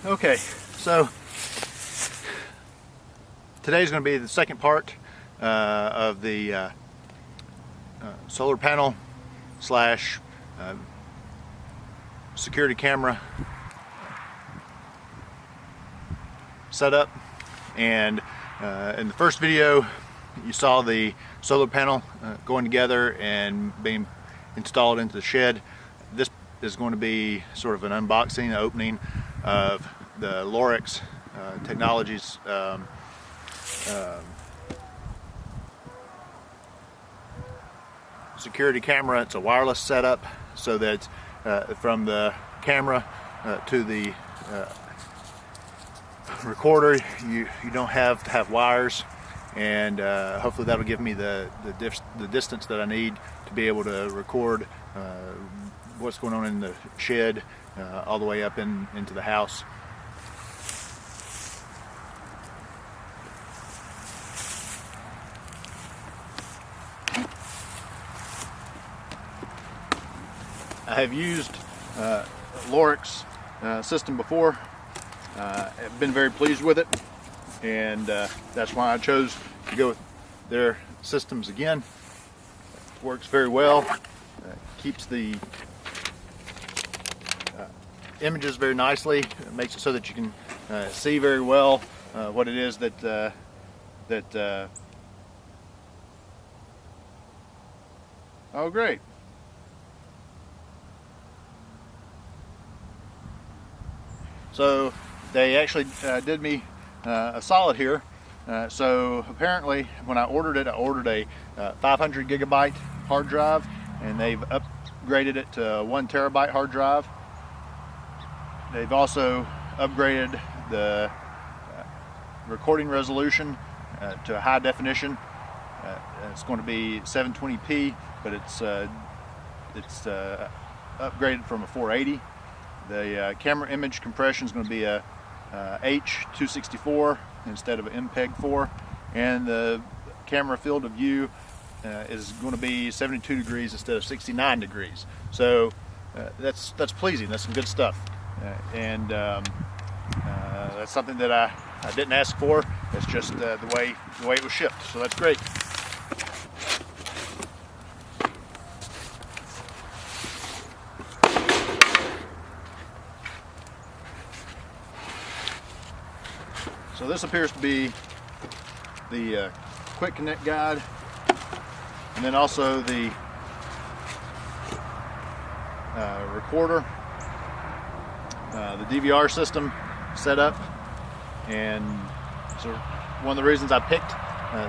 Okay, so today's going to be the second part of the solar panel slash security camera setup. And in the first video you saw the solar panel going together and being installed into the shed. This is going to be sort of an unboxing, opening of the Lorex Technologies security camera. It's a wireless setup, so that from the camera to the recorder you don't have to have wires, and hopefully that'll give me the distance that I need to be able to record what's going on in the shed all the way up into the house. I have used Lorex system before. I've been very pleased with it, and that's why I chose to go with their systems again. It works very well. Keeps the images very nicely. It makes it so that you can see very well what it is that oh, great. So they actually did me a solid here. So apparently when I ordered it, I ordered a 500 gigabyte hard drive, and they've upgraded it to a 1 terabyte hard drive. They've also upgraded the recording resolution to a high definition. It's going to be 720p, but it's upgraded from a 480. The camera image compression is going to be a H.264 instead of an MPEG-4, and the camera field of view is going to be 72 degrees instead of 69 degrees. So that's pleasing. That's some good stuff, and that's something that I didn't ask for. It's just the way it was shipped. So that's great. So this appears to be the quick connect guide, and then also the recorder, the DVR system setup. And so one of the reasons I picked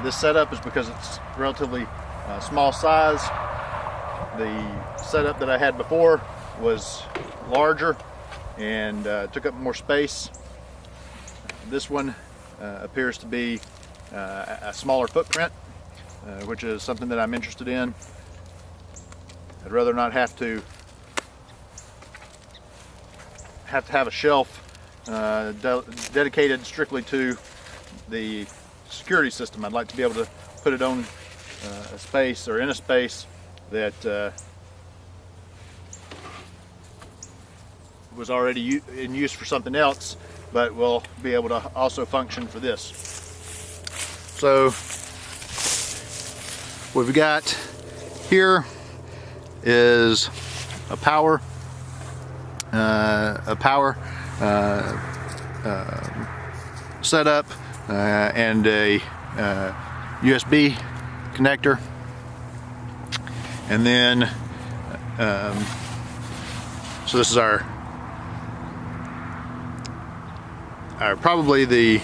this setup is because it's relatively small size. The setup that I had before was larger and took up more space. This one appears to be a smaller footprint, which is something that I'm interested in. I'd rather not have to have a shelf dedicated strictly to the security system. I'd like to be able to put it on a space, or in a space that was already in use for something else, but will be able to also function for this. So what we've got here is a power setup and a USB connector, and then so this is our probably the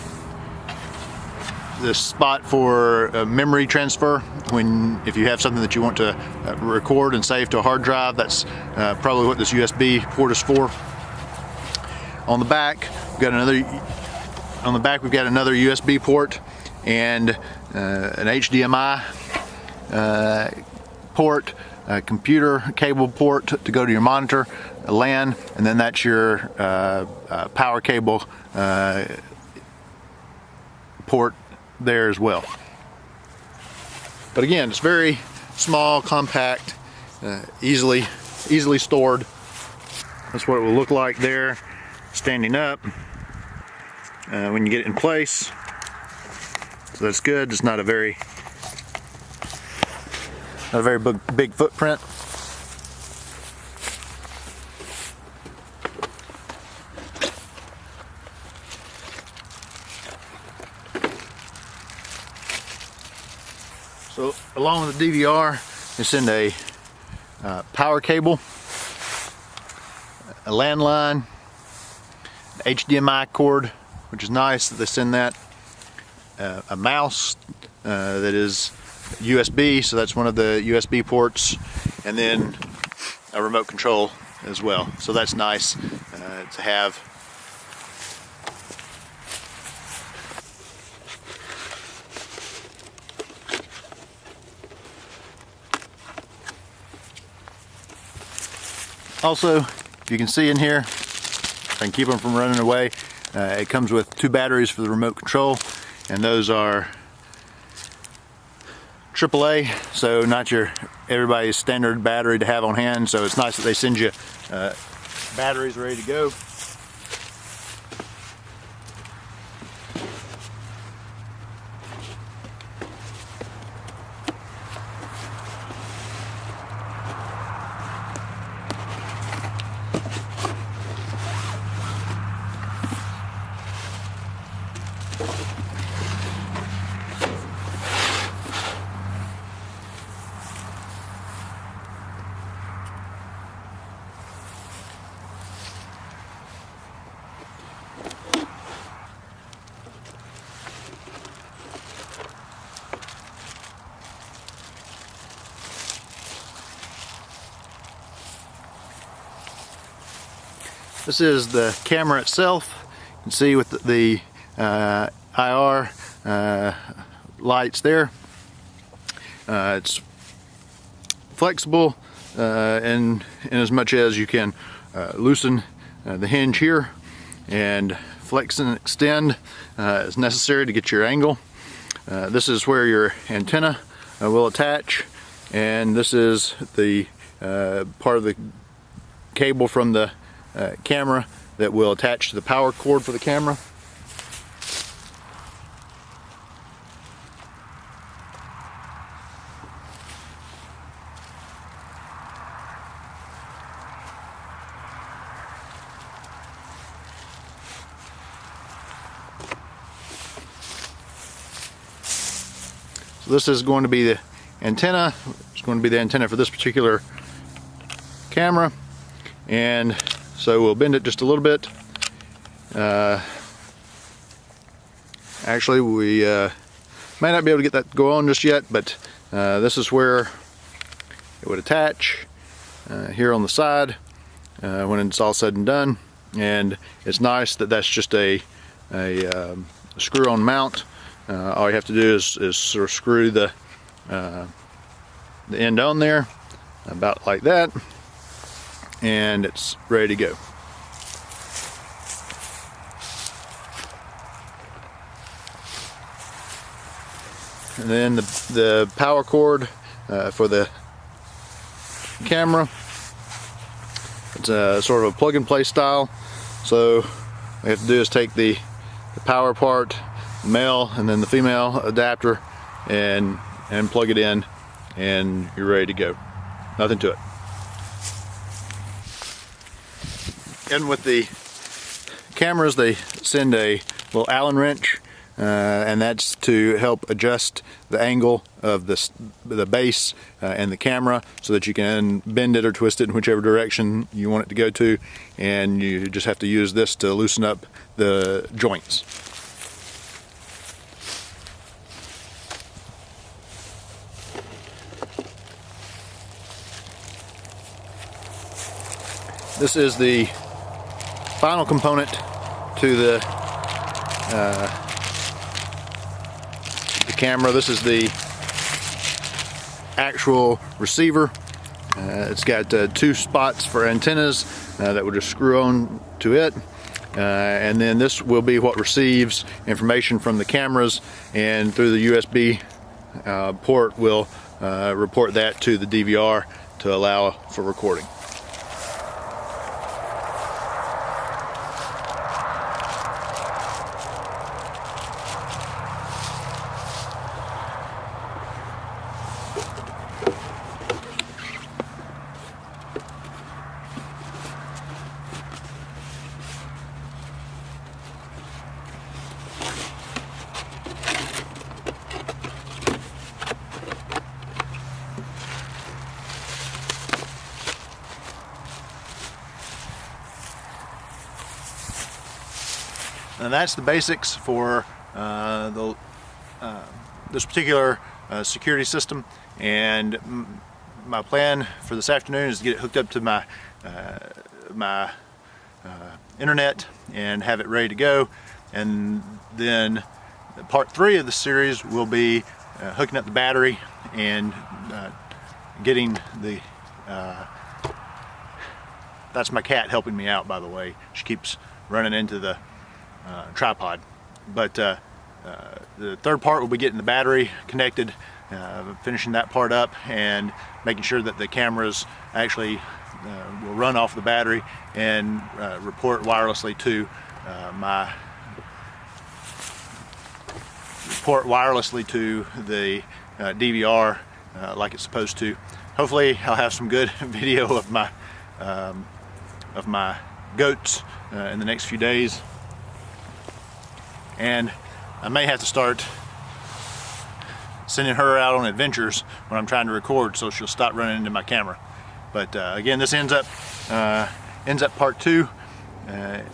spot for memory transfer. If you have something that you want to record and save to a hard drive, that's probably what this USB port is for. On the back, we've got another USB port and an HDMI port, a computer cable port to go to your monitor, a LAN, and then that's your power cable port there as well. But again, it's very small, compact, easily stored. That's what it will look like there, standing up. when you get it in place. So that's good. It's not a very big footprint. So along with the DVR, they send a power cable, a landline, HDMI cord, which is nice that they send that, a mouse that is USB, so that's one of the USB ports, and then a remote control as well. So that's nice to have. Also, if you can see in here, if I can keep them from running away, it comes with 2 batteries for the remote control, and those are AAA, so not your everybody's standard battery to have on hand. So it's nice that they send you batteries ready to go. This is the camera itself. You can see with the IR lights there. It's flexible in as much as you can loosen the hinge here and flex and extend as necessary to get your angle. This is where your antenna will attach, and this is the part of the cable from the camera that will attach to the power cord for the camera. So this is going to be the antenna. It's going to be the antenna for this particular camera, and so we'll bend it just a little bit. Actually, we may not be able to get that to go on just yet, but this is where it would attach here on the side when it's all said and done. And it's nice that that's just a screw-on mount. All you have to do is sort of screw the end on there, about like that, and it's ready to go. And then the power cord for the camera, it's a sort of a plug-and-play style. So what you have to do is take the power part, the male and then the female adapter, and plug it in, and you're ready to go. Nothing to it. And with the cameras, they send a little Allen wrench, and that's to help adjust the angle of the base and the camera, so that you can bend it or twist it in whichever direction you want it to go to, and you just have to use this to loosen up the joints. This is the final component to the camera. This is the actual receiver. It's got 2 spots for antennas that will just screw on to it, and then this will be what receives information from the cameras, and through the USB port will report that to the DVR to allow for recording. And that's the basics for this particular security system. And my plan for this afternoon is to get it hooked up to my internet and have it ready to go. And then part 3 of the series will be hooking up the battery and getting the that's my cat helping me out, by the way. She keeps running into the tripod. But the third part will be getting the battery connected, finishing that part up, and making sure that the cameras actually will run off the battery and report wirelessly to the DVR like it's supposed to. Hopefully I'll have some good video of my goats in the next few days, and I may have to start sending her out on adventures when I'm trying to record, so she'll stop running into my camera. But again, this ends up part 2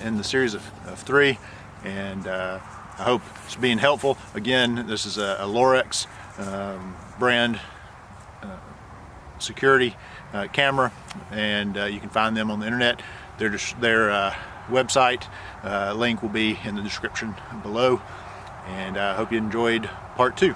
in the series of 3, and I hope it's being helpful. Again, this is a Lorex brand security camera, and you can find them on the internet. Their website link will be in the description below, and I hope you enjoyed part 2.